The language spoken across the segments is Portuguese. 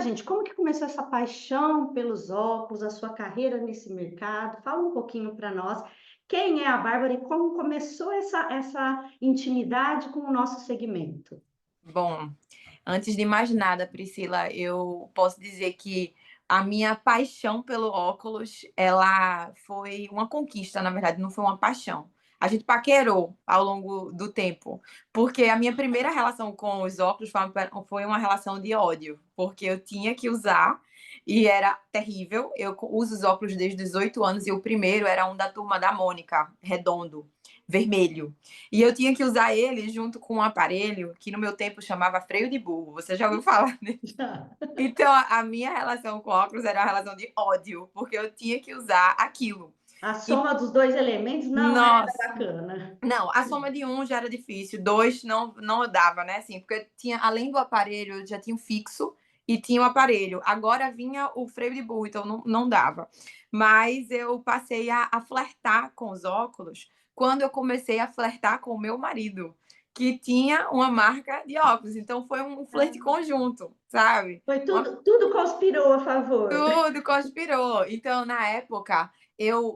gente, como que começou essa paixão pelos óculos, a sua carreira nesse mercado? Fala um pouquinho para nós. Quem é a Bárbara e como começou essa intimidade com o nosso segmento? Bom, antes de mais nada, Priscila, eu posso dizer que a minha paixão pelo óculos, ela foi uma conquista, na verdade, não foi uma paixão. A gente paquerou ao longo do tempo, porque a minha primeira relação com os óculos foi uma relação de ódio, porque eu tinha que usar e era terrível. Eu uso os óculos desde os 8 anos e o primeiro era um da Turma da Mônica, redondo, vermelho. E eu tinha que usar ele junto com um aparelho que no meu tempo chamava freio de burro. Você já ouviu falar nisso? Já. Então, a minha relação com óculos era uma relação de ódio, porque eu tinha que usar aquilo. A E, soma dos dois elementos não era nossa, bacana. não, a soma de um já era difícil, dois não dava, né? Assim, porque tinha, além do aparelho, eu já tinha o fixo e tinha o aparelho. Agora vinha o freio de burro, então não dava. Mas eu passei a flertar com os óculos quando eu comecei a flertar com o meu marido, que tinha uma marca de óculos. Então foi um flerte Ah, conjunto, sabe? foi Uma tudo conspirou a favor. tudo conspirou. Então, na época,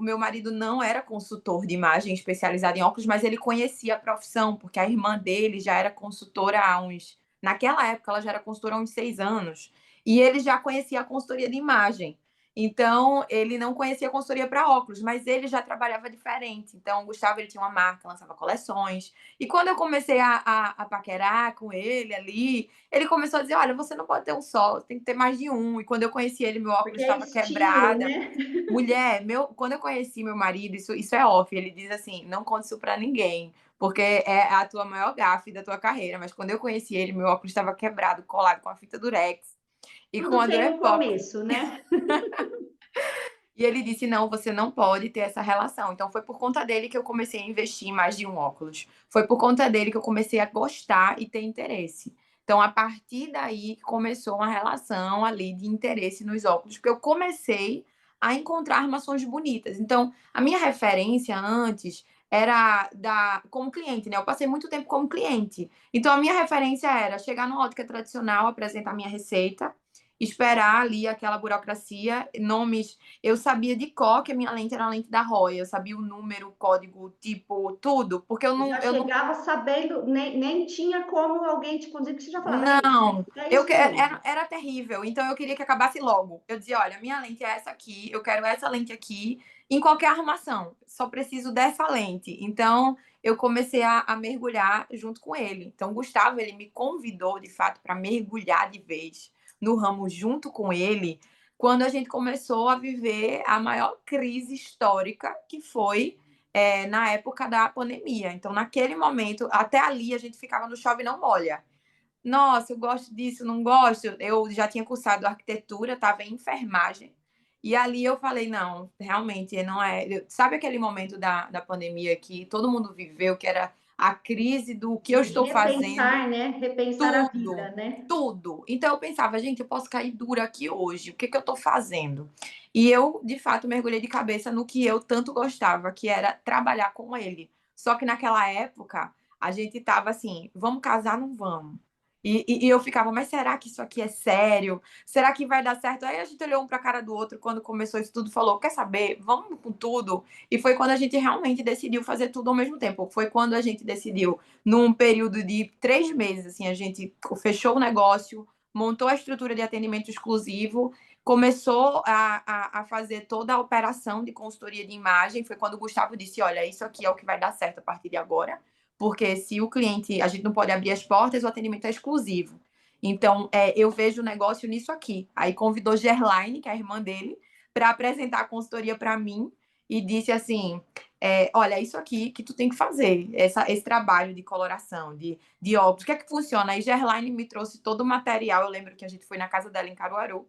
meu marido não era consultor de imagem especializado em óculos, mas ele conhecia a profissão, porque a irmã dele já era consultora há uns. Naquela época, ela já era consultora há uns 6 anos. E ele já conhecia a consultoria de imagem. Então, ele não conhecia a consultoria para óculos, mas ele já trabalhava diferente. Então, o Gustavo ele tinha uma marca, lançava coleções. E quando eu comecei a paquerar com ele ali, ele começou a dizer: Olha, você não pode ter um só, tem que ter mais de um. E quando eu conheci ele, meu óculos Porque é estava estilo, quebrada. né? Mulher, quando eu conheci meu marido, isso é off. Ele diz assim: Não conte isso pra ninguém, porque é a tua maior gafe da tua carreira. Mas quando eu conheci ele, meu óculos estava quebrado, colado com a fita durex e com Tudo a tem um Durepox. começo, né? E ele disse: Não, você não pode ter essa relação. Então foi por conta dele que eu comecei a investir em mais de um óculos. Foi por conta dele que eu comecei a gostar e ter interesse. Então, a partir daí começou uma relação ali de interesse nos óculos, porque eu comecei a encontrar armações bonitas. Então, a minha referência antes era como cliente, né? Eu passei muito tempo como cliente. Então, a minha referência era chegar numa ótica tradicional, apresentar minha receita, esperar ali aquela burocracia, nomes. Eu sabia de cor que a minha lente era a lente da Roy, eu sabia o número, o código, tipo, tudo, porque Já eu não, chegava sabendo, nem tinha como alguém te conduzir, que você já falava, é isso, não, é isso era, mesmo. era terrível, então eu queria que acabasse logo. Eu dizia, olha, minha lente é essa aqui, eu quero essa lente aqui, em qualquer armação, só preciso dessa lente. Então, eu comecei a mergulhar junto com ele. Então, o Gustavo, ele me convidou, de fato, para mergulhar de vez no ramo junto com ele, quando a gente começou a viver a maior crise histórica, que foi na época da pandemia. Então, naquele momento, até ali, a gente ficava no chove não molha. Nossa, eu gosto disso, não gosto. Eu já tinha cursado arquitetura, estava em enfermagem. E ali eu falei, não, realmente não é. Sabe aquele momento da pandemia que todo mundo viveu, que era a crise do que eu De estou fazendo? repensar, né? Repensar a Tudo, vida, né? tudo. Então eu pensava, gente, eu posso cair dura aqui hoje, o que que eu estou fazendo? E eu, de fato, mergulhei de cabeça no que eu tanto gostava, que era trabalhar com ele. Só que naquela época, a gente estava assim, vamos casar, não vamos? E eu ficava, mas será que isso aqui é sério? Será que vai dar certo? Aí a gente olhou um para a cara do outro quando começou isso tudo, falou: quer saber? Vamos com tudo. E foi quando a gente realmente decidiu fazer tudo ao mesmo tempo. Foi quando a gente decidiu, num período de 3 meses, assim, a gente fechou o negócio, montou a estrutura de atendimento exclusivo, começou a fazer toda a operação de consultoria de imagem. Foi quando o Gustavo disse: olha, isso aqui é o que vai dar certo a partir de agora, porque se o cliente, a gente não pode abrir as portas, o atendimento é exclusivo. Então, eu vejo o negócio nisso aqui. Aí convidou Gerlaine, que é a irmã dele, para apresentar a consultoria para mim e disse assim: olha, isso aqui que tu tem que fazer, esse trabalho de coloração, de óculos, o que é que funciona? Aí Gerlaine me trouxe todo o material. Eu lembro que a gente foi na casa dela em Caruaru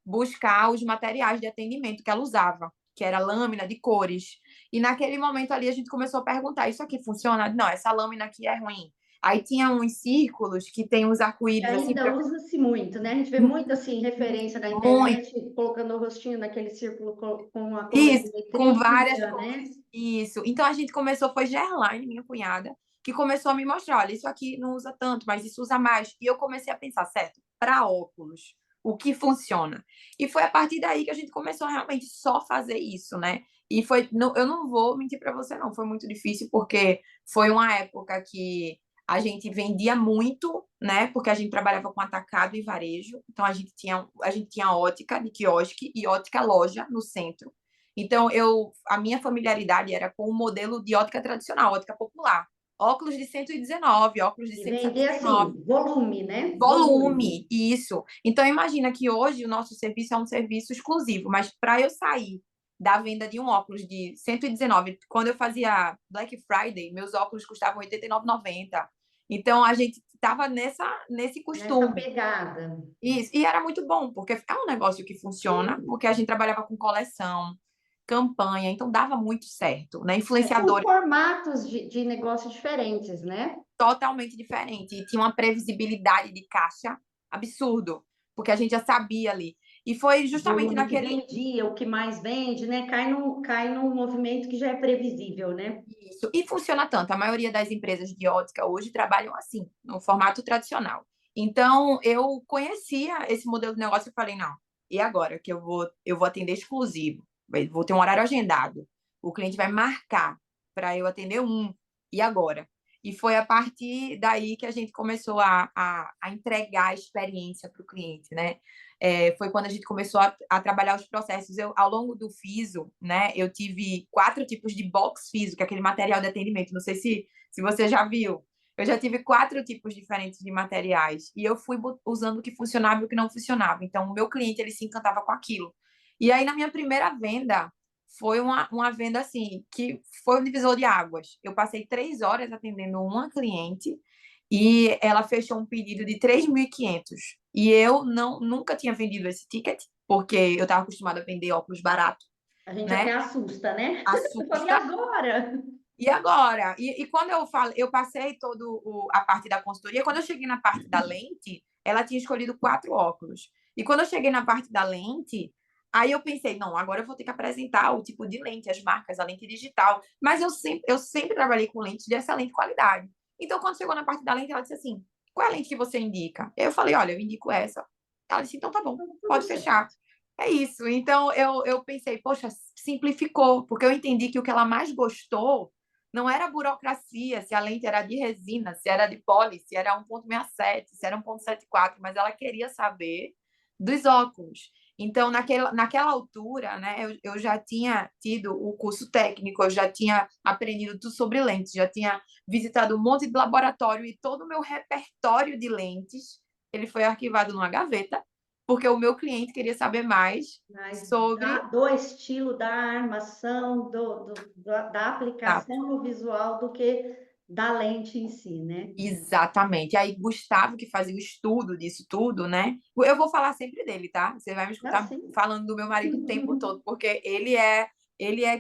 buscar os materiais de atendimento que ela usava, que era lâmina de cores. E naquele momento ali a gente começou a perguntar: isso aqui funciona? Não, essa lâmina aqui é ruim. Aí tinha uns círculos que tem uns E arco-íris assim ainda para usa-se muito, né? A gente vê muito assim, referência na muito. internet, colocando o rostinho naquele círculo com a Isso, com colorimetria, várias fica, cores. né? Isso. Então a gente começou, foi Gerlaine, minha cunhada, que começou a me mostrar: olha, isso aqui não usa tanto, mas isso usa mais. E eu comecei a pensar, certo, para óculos, o que funciona. E foi a partir daí que a gente começou a realmente só fazer isso, né? E foi, eu não vou mentir para você, não, foi muito difícil, porque foi uma época que a gente vendia muito, né? Porque a gente trabalhava com atacado e varejo. Então a gente tinha ótica de quiosque e ótica loja no centro. Então a minha familiaridade era com o modelo de ótica tradicional, ótica popular. Óculos de 119, óculos de E cento e vender setenta e nove, assim, volume, né? Volume. volume, isso. Então imagina que hoje o nosso serviço é um serviço exclusivo, mas para eu sair da venda de um óculos de 119, quando eu fazia Black Friday, meus óculos custavam R$ 89,90. Então a gente estava nesse Nessa costume. pegada. Isso. E era muito bom, porque é um negócio que funciona, Sim. porque a gente trabalhava com coleção, campanha, então dava muito certo, né? São Influenciadores formatos de negócio diferentes, né? totalmente diferente. E tinha uma previsibilidade de caixa absurdo, porque a gente já sabia ali. E foi justamente Volume que naquele. vendia, o que mais vende, né? Cai num movimento que já é previsível, né? Isso. E funciona tanto. A maioria das empresas de ótica hoje trabalham assim, no formato tradicional. Então, eu conhecia esse modelo de negócio e falei, não, e agora que eu vou atender exclusivo? Vou ter um horário agendado. O cliente vai marcar para eu atender um. E agora? E foi a partir daí que a gente começou a entregar a experiência para o cliente, né? Foi quando a gente começou a trabalhar os processos. Ao longo do FISO, né, eu tive 4 tipos de box FISO, que é aquele material de atendimento. Não sei se você já viu. Eu já tive 4 tipos diferentes de materiais e eu fui usando o que funcionava e o que não funcionava. Então, o meu cliente, ele se encantava com aquilo. E aí, na minha primeira venda, foi uma venda assim, que foi um divisor de águas. Eu passei 3 horas atendendo uma cliente e ela fechou um pedido de 3.500. E eu nunca tinha vendido esse ticket, porque eu estava acostumada a vender óculos barato, A gente até né? assusta, né? Eu falei, e Assusta. agora? E agora? E quando eu falo, eu passei toda a parte da consultoria, quando eu cheguei na parte da lente, ela tinha escolhido 4 óculos. E quando eu cheguei na parte da lente, aí eu pensei, não, agora eu vou ter que apresentar o tipo de lente, as marcas, a lente digital. Mas eu sempre trabalhei com lentes de excelente qualidade. Então, quando chegou na parte da lente, ela disse assim: qual é a lente que você indica? Eu falei, olha, eu indico essa. Ela disse, então tá bom, Tudo pode certo. fechar. É isso. Então, eu pensei, poxa, simplificou, porque eu entendi que o que ela mais gostou não era burocracia, se a lente era de resina, se era de poli, se era 1,67, se era 1,74, mas ela queria saber dos óculos. Então, naquela altura, né, eu já tinha tido o curso técnico, eu já tinha aprendido tudo sobre lentes, já tinha visitado um monte de laboratório e todo o meu repertório de lentes, ele foi arquivado numa gaveta, porque o meu cliente queria saber mais Mas sobre do estilo, da armação, da a aplicação no visual do que da lente em si, né? Exatamente. Aí, Gustavo, que fazia o estudo disso tudo, né? Eu vou falar sempre dele, tá? Você vai me escutar Assim. falando do meu marido o tempo todo, porque ele é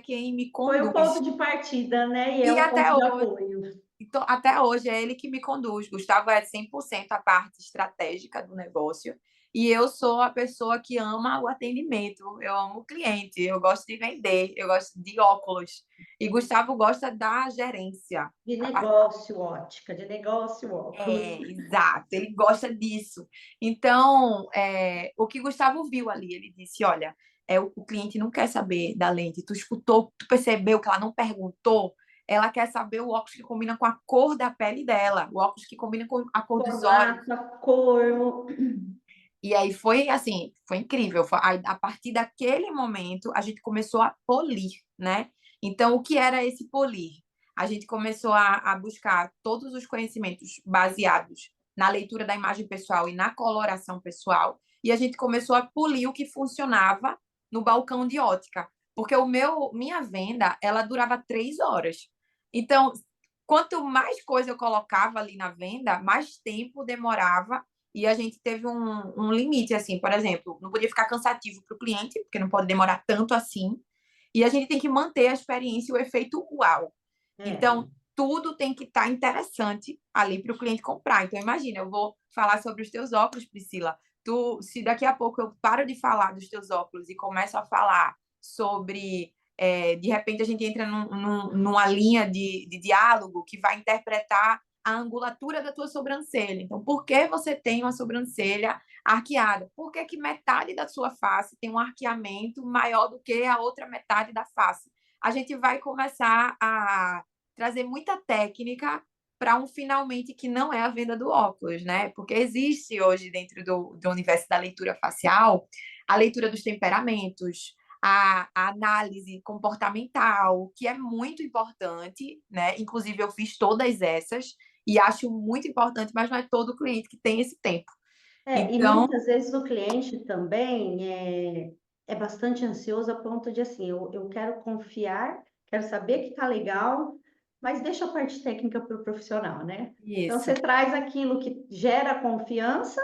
quem me Foi o conduz. ponto de partida, né? E é E o até ponto de hoje, apoio. então, até hoje é ele que me conduz. Gustavo é 100% a parte estratégica do negócio. E eu sou a pessoa que ama o atendimento, eu amo o cliente, eu gosto de vender, eu gosto de óculos. E Gustavo gosta da gerência. De A parte negócio, ótica, de negócio, óculos. exato, ele gosta disso. Então, o que Gustavo viu ali, ele disse: olha, o cliente não quer saber da lente, tu escutou, tu percebeu que ela não perguntou, ela quer saber o óculos que combina com a cor da pele dela, o óculos que combina com a cor dos olhos. Formato, a cor. E aí foi assim, foi incrível. A partir daquele momento, a gente começou a polir, né? Então, o que era esse polir? A gente começou a buscar todos os conhecimentos baseados na leitura da imagem pessoal e na coloração pessoal, e a gente começou a polir o que funcionava no balcão de ótica, porque minha venda, ela durava 3 horas. Então, quanto mais coisa eu colocava ali na venda, mais tempo demorava e a gente teve um limite, assim, por exemplo, não podia ficar cansativo para o cliente, porque não pode demorar tanto assim, e a gente tem que manter a experiência e o efeito uau. É. Então, tudo tem que estar interessante ali para o cliente comprar. Então, imagina, eu vou falar sobre os teus óculos, Priscila. Se daqui a pouco eu paro de falar dos teus óculos e começo a falar sobre. De repente, a gente entra numa linha de diálogo que vai interpretar a angulatura da tua sobrancelha. Então, por que você tem uma sobrancelha arqueada. Por que que metade da sua face tem um arqueamento maior do que a outra metade da face? A gente vai começar a trazer muita técnica para um finalmente que não é a venda do óculos, né? Porque existe hoje dentro do universo da leitura facial a leitura dos temperamentos, a análise comportamental, que é muito importante, né? Inclusive, eu fiz todas essas e acho muito importante, mas não é todo cliente que tem esse tempo. E Então, muitas vezes o cliente também é bastante ansioso a ponto de assim, eu quero confiar, quero saber que está legal, mas deixa a parte técnica para o profissional, né? Então isso, você traz aquilo que gera confiança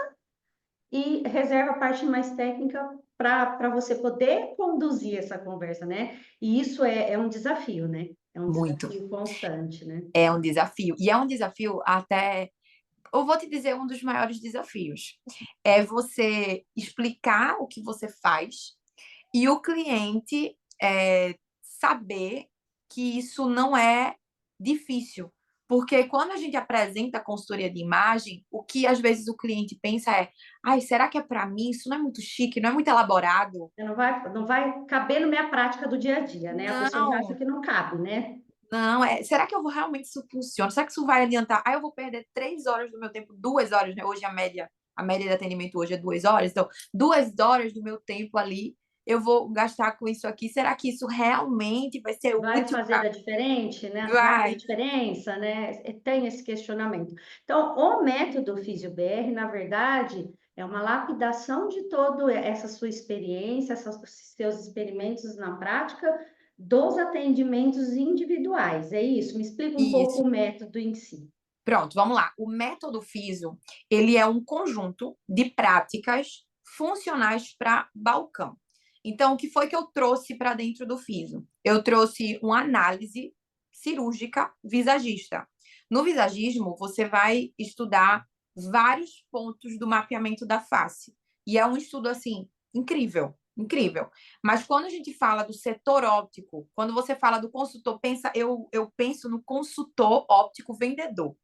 e reserva a parte mais técnica para você poder conduzir essa conversa, né? E isso é um desafio, né? É um muito. desafio constante, né? É um desafio. E é um desafio até. Eu vou te dizer um dos maiores desafios. É você explicar o que você faz e o cliente saber que isso não é difícil. Porque quando a gente apresenta a consultoria de imagem, o que às vezes o cliente pensa é: ai, será que é para mim? Isso não é muito chique, não é muito elaborado? Não vai caber na minha prática do dia a dia, né? A pessoa já acha Não, que não cabe, né? não, será que eu vou realmente isso funciona? Será que isso vai adiantar? Aí eu vou perder 3 horas do meu tempo, 2 horas, né? Hoje a média de atendimento hoje é 2 horas, então 2 horas do meu tempo ali eu vou gastar com isso aqui. Será que isso realmente vai ser Vai útil fazer para. a diferente, né? Vai fazer Vai, diferença, né? Tem esse questionamento. Então, o método FísioBR, na verdade, é uma lapidação de toda essa sua experiência, esses seus experimentos na prática dos atendimentos individuais. É isso? Me explica um pouco isso. o método em si. Pronto, vamos lá. O método Fisio, ele é um conjunto de práticas funcionais para balcão. Então, o que foi que eu trouxe para dentro do Fisio? Eu trouxe uma análise cirúrgica visagista. No visagismo, você vai estudar vários pontos do mapeamento da face. E é um estudo, assim, incrível, incrível. Mas quando a gente fala do setor óptico, quando você fala do consultor, eu penso no consultor óptico vendedor,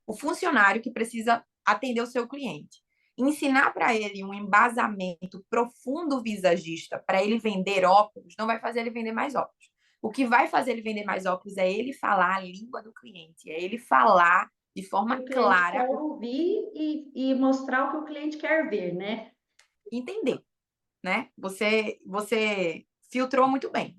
o funcionário que precisa atender o seu cliente. Ensinar para ele um embasamento profundo visagista para ele vender óculos não vai fazer ele vender mais óculos. O que vai fazer ele vender mais óculos é ele falar a língua do cliente, é ele falar de Que forma o cliente clara, quer ouvir e mostrar o que o cliente quer ver, né? entender, né? Você filtrou muito bem.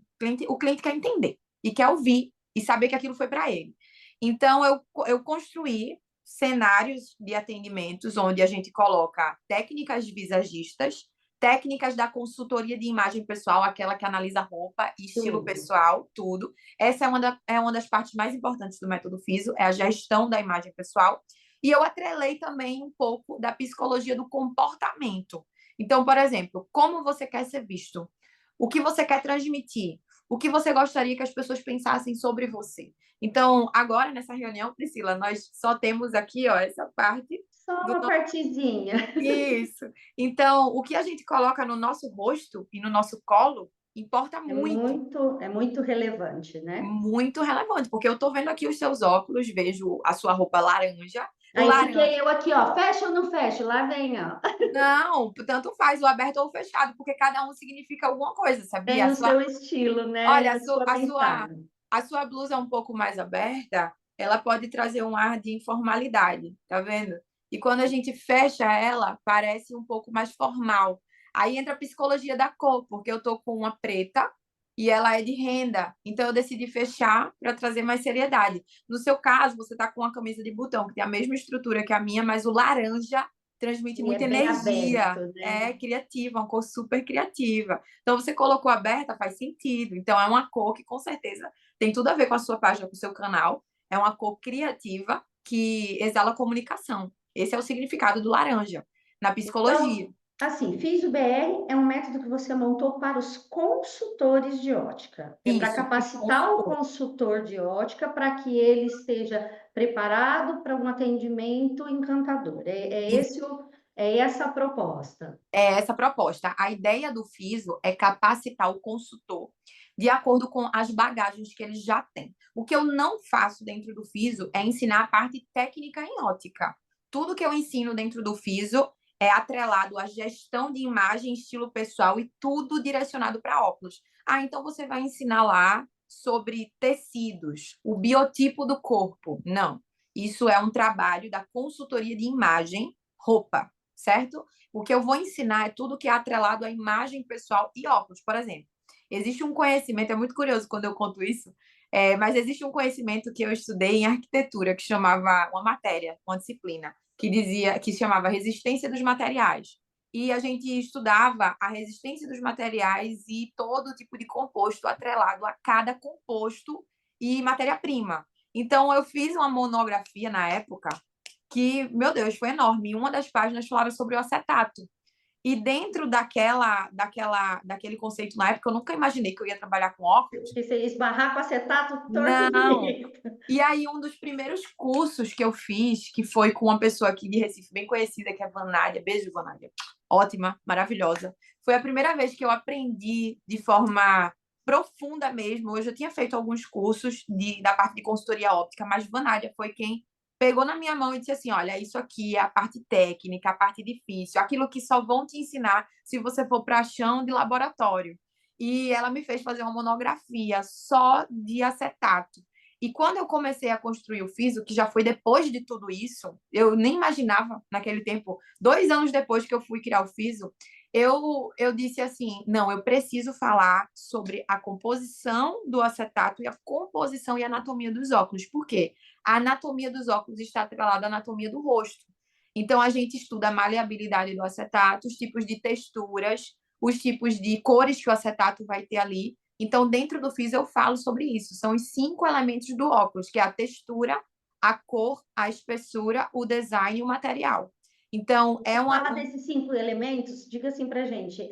O cliente quer entender e quer ouvir e saber que aquilo foi para ele. Então, eu construí cenários de atendimentos onde a gente coloca técnicas visagistas, técnicas da consultoria de imagem pessoal, aquela que analisa roupa e estilo Tudo. pessoal, tudo. Essa é uma das partes mais importantes do método Fisio, é a gestão da imagem pessoal. E eu atrelei também um pouco da psicologia do comportamento. Então, por exemplo, como você quer ser visto? O que você quer transmitir? O que você gostaria que as pessoas pensassem sobre você? Então, agora nessa reunião, Priscila, nós só temos aqui, ó, essa parte Só do uma nosso. partezinha. Isso. Então, o que a gente coloca no nosso rosto e no nosso colo importa É muito relevante, né? muito relevante, porque eu estou vendo aqui os seus óculos, vejo a sua roupa laranja. O Aí laranja. fiquei eu aqui, ó, fecha ou não fecha? Lá vem, ó. Não, tanto faz o aberto ou o fechado, porque cada um significa alguma coisa, sabia? Tem o seu estilo, né? E Olha, a sua mensagem. a sua blusa um pouco mais aberta, ela pode trazer um ar de informalidade, tá vendo? E quando a gente fecha ela, parece um pouco mais formal. Aí entra a psicologia da cor, porque eu tô com uma preta e ela é de renda, então eu decidi fechar para trazer mais seriedade. No seu caso, você tá com uma camisa de botão que tem a mesma estrutura que a minha, mas o laranja transmite E é muita bem aberto, energia, né? é criativa, uma cor super criativa. Então, você colocou aberta, faz sentido. Então, é uma cor que, com certeza, tem tudo a ver com a sua página, com o seu canal. É uma cor criativa que exala comunicação. Esse é o significado do laranja na Então, psicologia. assim, fiz o BR é um método que você montou para os consultores de ótica. É para Isso, para o capacitar o consultor. consultor de ótica para que ele esteja preparado para um atendimento encantador. É essa a proposta. É essa a proposta. A ideia do FISO é capacitar o consultor de acordo com as bagagens que ele já tem. O que eu não faço dentro do FISO é ensinar a parte técnica em ótica. Tudo que eu ensino dentro do FISO é atrelado à gestão de imagem, estilo pessoal e tudo direcionado para óculos. Ah, então você vai ensinar lá sobre tecidos, o biotipo do corpo. Não. Isso é um trabalho da consultoria de imagem, roupa, certo? O que eu vou ensinar é tudo que é atrelado à imagem pessoal e óculos, por exemplo. Existe um conhecimento, é muito curioso quando eu conto isso, mas existe um conhecimento que eu estudei em arquitetura, que chamava uma matéria, uma disciplina, que chamava resistência dos materiais. E a gente estudava a resistência dos materiais e todo tipo de composto atrelado a cada composto e matéria-prima. Então, eu fiz uma monografia na época que, meu Deus, foi enorme. Uma das páginas falava sobre o acetato. E dentro daquele conceito na época, eu nunca imaginei que eu ia trabalhar com óculos. Que você esbarrar com acetato torto e Não. direito. E aí, um dos primeiros cursos que eu fiz, que foi com uma pessoa aqui de Recife, bem conhecida, que é Vanádia. Beijo, Vanádia. Ótima, maravilhosa. Foi a primeira vez que eu aprendi de forma profunda mesmo. Eu já tinha feito alguns cursos da parte de consultoria óptica, mas Vanádia foi quem pegou na minha mão e disse assim: olha, isso aqui é a parte técnica, a parte difícil, aquilo que só vão te ensinar se você for para chão de laboratório. E ela me fez fazer uma monografia só de acetato. E quando eu comecei a construir o FISO, que já foi depois de tudo isso, eu nem imaginava naquele tempo, 2 anos depois que eu fui criar o FISO, eu disse assim, não, eu preciso falar sobre a composição do acetato e a composição e anatomia dos óculos. Por quê? A anatomia dos óculos está atrelada à anatomia do rosto. Então, a gente estuda a maleabilidade do acetato, os tipos de texturas, os tipos de cores que o acetato vai ter ali. Então, dentro do FIS, eu falo sobre isso. São os 5 elementos do óculos, que é a textura, a cor, a espessura, o design e o material. Então, Você fala desses 5 elementos, diga assim para gente,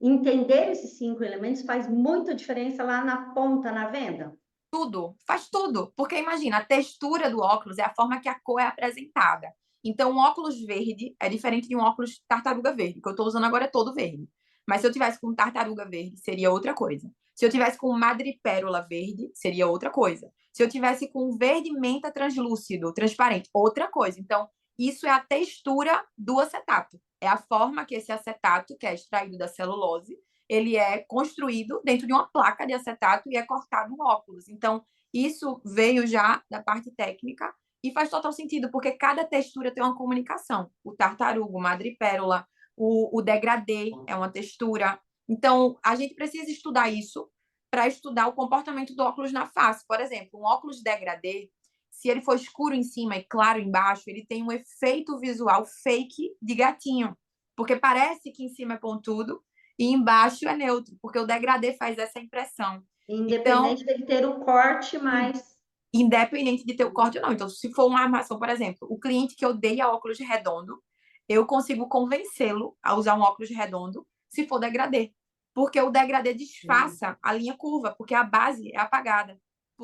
entender esses 5 elementos faz muita diferença lá na ponta, na venda? tudo, faz tudo. Porque imagina, a textura do óculos é a forma que a cor é apresentada. Então, um óculos verde é diferente de um óculos tartaruga verde, que eu estou usando agora é todo verde. Mas se eu tivesse com tartaruga verde, seria outra coisa. Se eu tivesse com madrepérola verde, seria outra coisa. Se eu tivesse com verde menta translúcido, transparente, outra coisa. Então, isso é a textura do acetato. É a forma que esse acetato, que é extraído da celulose, ele é construído dentro de uma placa de acetato e é cortado no óculos. Então, isso veio já da parte técnica e faz total sentido, porque cada textura tem uma comunicação. O tartarugo, madrepérola, o degradê é uma textura. Então, a gente precisa estudar isso para estudar o comportamento do óculos na face. Por exemplo, um óculos degradê, se ele for escuro em cima e claro embaixo, ele tem um efeito visual fake de gatinho, porque parece que em cima é pontudo e embaixo é neutro, porque o degradê faz essa impressão. Então, Independente dele ter o corte, mas independente de ter o corte ou não. Então, se for uma armação, por exemplo, o cliente que odeia óculos de redondo, eu consigo convencê-lo a usar um óculos de redondo se for degradê. Porque o degradê disfarça a linha curva, porque a base é apagada,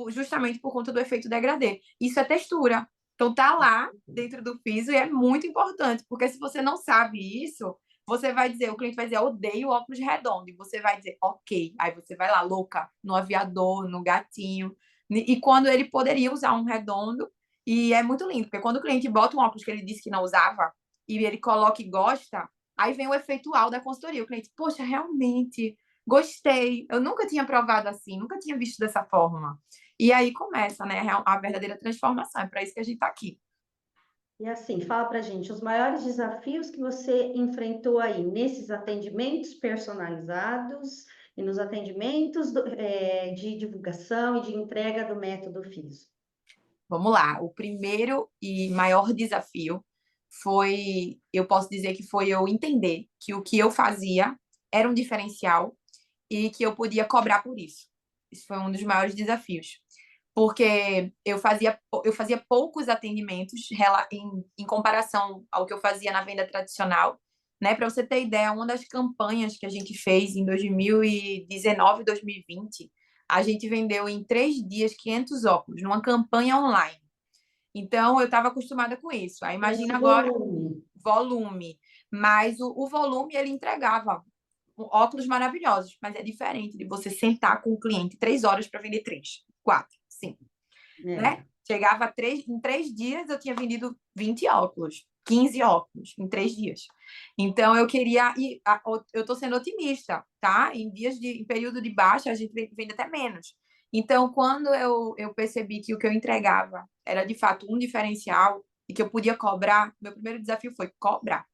justamente por conta do efeito degradê. Isso é textura. Então, tá lá dentro do piso e é muito importante, porque se você não sabe isso, você vai dizer, o cliente vai dizer, eu odeio óculos de redondo, e você vai dizer, ok. Aí você vai lá, louca, no aviador, no gatinho, e quando ele poderia usar um redondo, e é muito lindo, porque quando o cliente bota um óculos que ele disse que não usava, e ele coloca e gosta, aí vem o efeito uau da consultoria. O cliente, poxa, realmente, gostei. Eu nunca tinha provado assim, nunca tinha visto dessa forma. E aí começa, né, a verdadeira transformação. É para isso que a gente está aqui. e assim, fala para gente os maiores desafios que você enfrentou aí nesses atendimentos personalizados e nos atendimentos de divulgação e de entrega do método FISO. Vamos lá. O primeiro e maior desafio foi, eu posso dizer que foi eu entender que o que eu fazia era um diferencial e que eu podia cobrar por isso. Isso foi um dos maiores desafios. Porque eu fazia poucos atendimentos em comparação ao que eu fazia na venda tradicional. Né? Para você ter ideia, uma das campanhas que a gente fez em 2019 e 2020, a gente vendeu em 3 dias 500 óculos, numa campanha online. Então, eu estava acostumada com isso. Aí, Esse imagina agora volume. volume. Mas o volume, ele entregava óculos maravilhosos, mas é diferente de você sentar com o cliente 3 horas para vender 3, 4, 5, É. né? Chegava em 3 dias, eu tinha vendido 20 óculos. 15 óculos em 3 dias. Então, eu queria. Eu estou sendo otimista, tá? Em período de baixa, a gente vende até menos. Então, quando eu percebi que o que eu entregava era de fato um diferencial e que eu podia cobrar, meu primeiro desafio foi cobrar.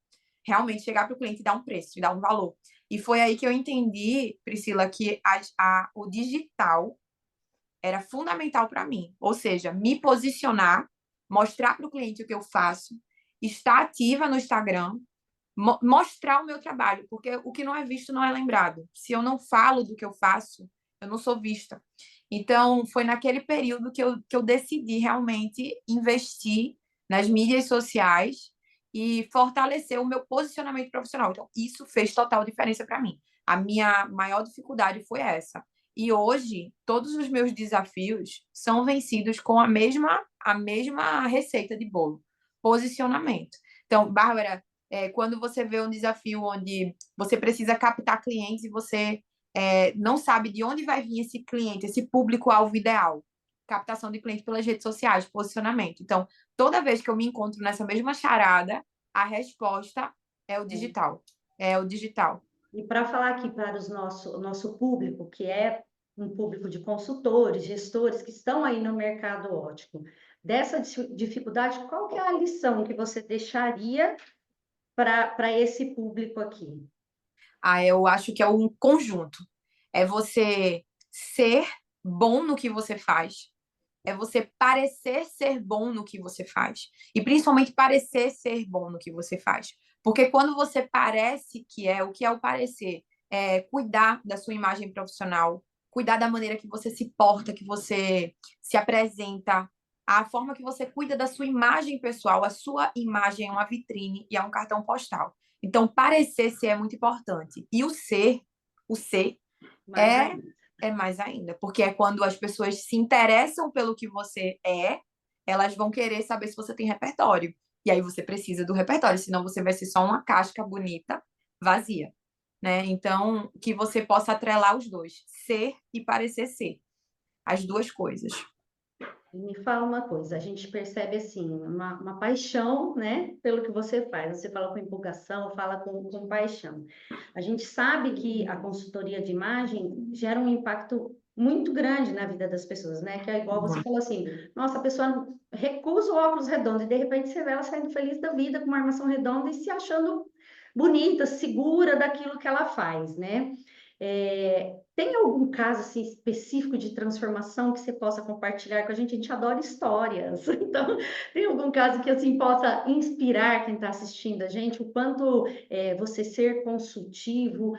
Realmente chegar para o cliente e dar um preço, e dar um valor. E foi aí que eu entendi, Priscila, que o digital era fundamental para mim. Ou seja, me posicionar, mostrar para o cliente o que eu faço, estar ativa no Instagram, mostrar o meu trabalho, porque o que não é visto não é lembrado. Se eu não falo do que eu faço, eu não sou vista. Então, foi naquele período que eu decidi realmente investir nas mídias sociais e fortalecer o meu posicionamento profissional. Então, isso fez total diferença para mim. A minha maior dificuldade foi essa. E hoje, todos os meus desafios são vencidos com a mesma receita de bolo, posicionamento. Então, Bárbara, quando você vê um desafio onde você precisa captar clientes e você não sabe de onde vai vir esse cliente, esse público-alvo ideal, captação de cliente pelas redes sociais, posicionamento. Então, toda vez que eu me encontro nessa mesma charada, a resposta é o digital. É o digital. E para falar aqui para o nosso público, que é um público de consultores, gestores que estão aí no mercado ótico, dessa dificuldade, qual que é a lição que você deixaria para esse público aqui? Eu acho que é um conjunto. É você ser bom no que você faz. É você parecer ser bom no que você faz. E principalmente parecer ser bom no que você faz. Porque quando você parece que o que é o parecer? É cuidar da sua imagem profissional, cuidar da maneira que você se porta, que você se apresenta, a forma que você cuida da sua imagem pessoal. A sua imagem é uma vitrine e é um cartão postal. Então, parecer ser é muito importante. E o ser Mais é ainda. é mais ainda, porque é quando as pessoas se interessam pelo que você é, elas vão querer saber se você tem repertório. E aí você precisa do repertório, senão você vai ser só uma casca bonita, vazia, né? Então, que você possa atrelar os dois, ser e parecer ser, as duas coisas. E me fala uma coisa, a gente percebe assim, uma paixão, né, pelo que você faz. Você fala com empolgação, fala com paixão. A gente sabe que a consultoria de imagem gera um impacto muito grande na vida das pessoas, né? Que é igual você falou assim, nossa, a pessoa recusa o óculos redondo e de repente você vê ela saindo feliz da vida com uma armação redonda e se achando bonita, segura daquilo que ela faz, né? Tem algum caso assim, específico de transformação que você possa compartilhar com a gente? A gente adora histórias. Então, tem algum caso que assim possa inspirar quem está assistindo a gente? O quanto você ser consultivo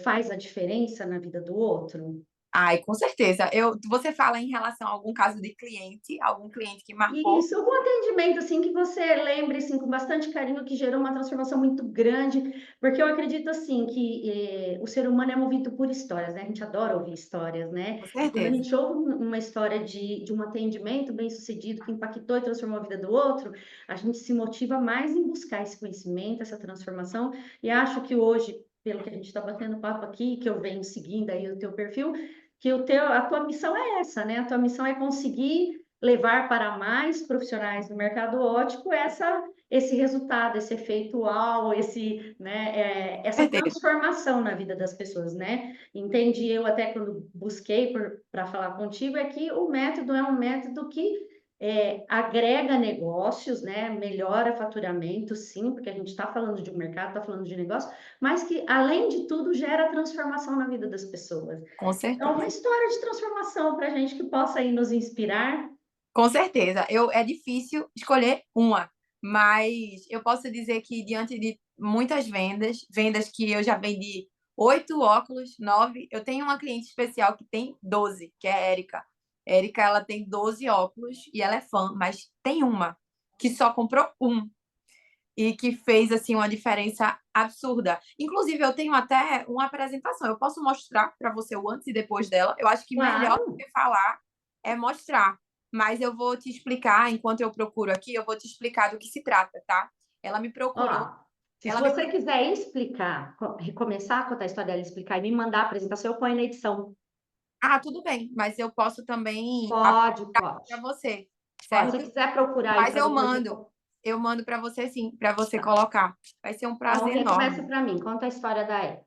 faz a diferença na vida do outro? Ai, com certeza. Você fala em relação a algum caso de cliente, algum cliente que marcou? Isso, algum atendimento assim que você lembre assim, com bastante carinho que gerou uma transformação muito grande, porque eu acredito assim que o ser humano é movido por histórias, né? A gente adora ouvir histórias, né? Com E quando a certeza. gente ouve uma história de um atendimento bem sucedido que impactou e transformou a vida do outro, a gente se motiva mais em buscar esse conhecimento, essa transformação. E acho que hoje, pelo que a gente está batendo papo aqui, que eu venho seguindo aí o teu perfil, que a tua missão é essa, né? A tua missão é conseguir levar para mais profissionais do mercado ótico esse resultado, esse efeito uau, essa Com certeza. transformação na vida das pessoas, né? Entendi eu até quando busquei para falar contigo, é que o método é um método que agrega negócios, né? Melhora faturamento, sim, porque a gente está falando de um mercado, está falando de negócio, mas que, além de tudo, gera transformação na vida das pessoas. Com Então, uma certeza. história de transformação para a gente que possa aí nos inspirar. Com certeza. É difícil escolher uma, mas eu posso dizer que diante de muitas vendas que eu já vendi 8 óculos, 9, eu tenho uma cliente especial que tem 12, que é a Érica. Érica, ela tem 12 óculos e ela é fã, mas tem uma que só comprou um e que fez assim uma diferença absurda. Inclusive, eu tenho até uma apresentação. Eu posso mostrar para você o antes e depois dela. Eu acho que melhor do Claro. que falar é mostrar. Mas eu vou te explicar, enquanto eu procuro aqui, eu vou te explicar do que se trata, tá? Ela me procurou. Ó, se Ela me você procurou. quiser explicar, recomeçar a contar a história dela, explicar e me mandar a apresentação, eu ponho na edição. Ah, tudo bem, mas eu posso também Pode, para pode. você, Ó, se você certo? quiser procurar aí Mas para eu depois. mando. Eu mando para você sim, para você Tá. colocar. Vai ser um A prazer honra começa enorme. para mim. Conta a história da Érica.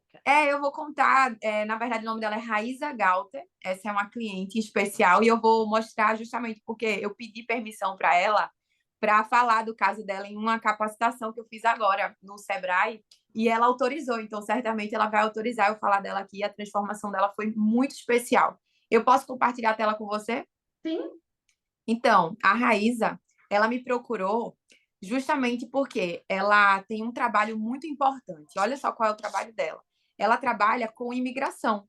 Eu vou contar, na verdade o nome dela é Raíza Galter, essa é uma cliente especial, e eu vou mostrar justamente porque eu pedi permissão para ela para falar do caso dela em uma capacitação que eu fiz agora no Sebrae, e ela autorizou, então certamente ela vai autorizar eu falar dela aqui, a transformação dela foi muito especial. Eu posso compartilhar a tela com você? Sim, Então, a Raíza, ela me procurou justamente porque ela tem um trabalho muito importante. Olha só qual é o trabalho dela. Ela trabalha com imigração.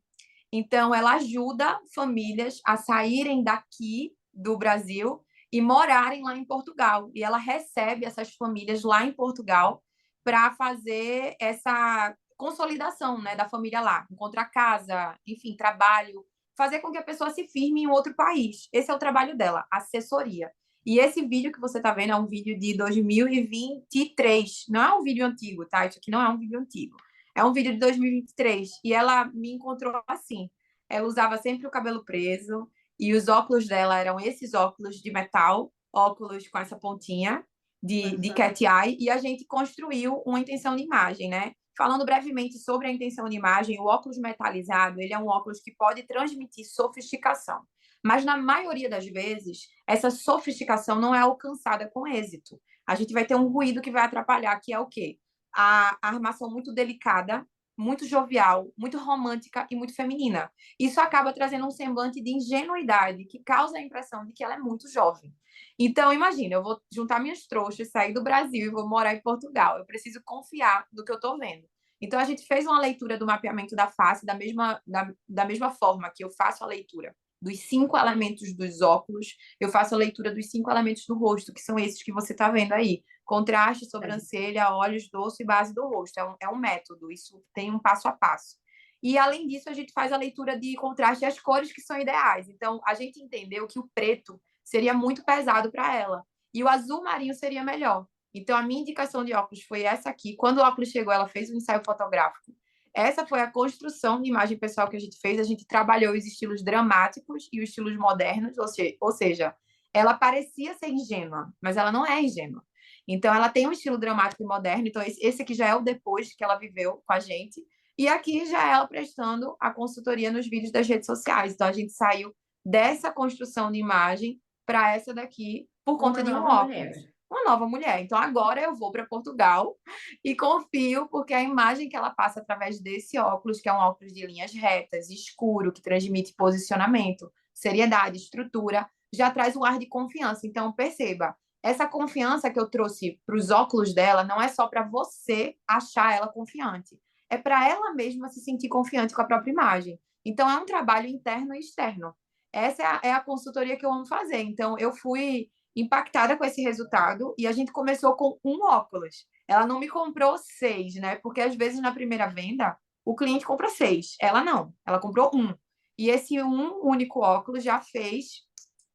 Então, ela ajuda famílias a saírem daqui do Brasil e morarem lá em Portugal. E ela recebe essas famílias lá em Portugal para fazer essa consolidação, né, da família lá, encontrar casa, enfim, trabalho, fazer com que a pessoa se firme em outro país. Esse é o trabalho dela, assessoria. E esse vídeo que você está vendo é um vídeo de 2023, não é um vídeo antigo, tá? Isso aqui não é um vídeo antigo. É um vídeo de 2023 e ela me encontrou assim. Ela usava sempre o cabelo preso e os óculos dela eram esses óculos de metal, óculos com essa pontinha de nossa, cat eye, e a gente construiu uma intenção de imagem, né? Falando brevemente sobre a intenção de imagem, o óculos metalizado, ele é um óculos que pode transmitir sofisticação. Mas na maioria das vezes, essa sofisticação não é alcançada com êxito. A gente vai ter um ruído que vai atrapalhar, que é o quê? A armação muito delicada, muito jovial, muito romântica e muito feminina. Isso acaba trazendo um semblante de ingenuidade que causa a impressão de que ela é muito jovem. Então, imagina, eu vou juntar minhas trouxas, sair do Brasil e vou morar em Portugal. Eu preciso confiar no que eu estou vendo. Então, a gente fez uma leitura do mapeamento da face da mesma forma que eu faço a leitura dos 5 elementos dos óculos, eu faço a leitura dos 5 elementos do rosto, que são esses que você está vendo aí. Contraste, é. sobrancelha, olhos, dorso e base do rosto. É um método, isso tem um passo a passo. E, além disso, a gente faz a leitura de contraste e as cores que são ideais. Então, a gente entendeu que o preto seria muito pesado para ela. E o azul marinho seria melhor. Então, a minha indicação de óculos foi essa aqui. Quando o óculos chegou, ela fez um ensaio fotográfico. Essa foi a construção de imagem pessoal que a gente fez. A gente trabalhou os estilos dramáticos e os estilos modernos, ou seja, ela parecia ser ingênua, mas ela não é ingênua. Então, ela tem um estilo dramático e moderno. Então, esse aqui já é o depois que ela viveu com a gente. E aqui já é ela prestando a consultoria nos vídeos das redes sociais. Então, a gente saiu dessa construção de imagem para essa daqui por Uma conta de um nova óculos. mulher. Uma nova mulher. Então, agora eu vou para Portugal e confio, porque a imagem que ela passa através desse óculos, que é um óculos de linhas retas, escuro, que transmite posicionamento, seriedade, estrutura, já traz um ar de confiança. Então, perceba, essa confiança que eu trouxe para os óculos dela não é só para você achar ela confiante, é para ela mesma se sentir confiante com a própria imagem. Então, é um trabalho interno e externo. Essa é a consultoria que eu amo fazer. Então, eu fui impactada com esse resultado e a gente começou com um óculos. Ela não me comprou 6, né? Porque às vezes na primeira venda o cliente compra 6. Ela não, ela comprou um. E esse um único óculos já fez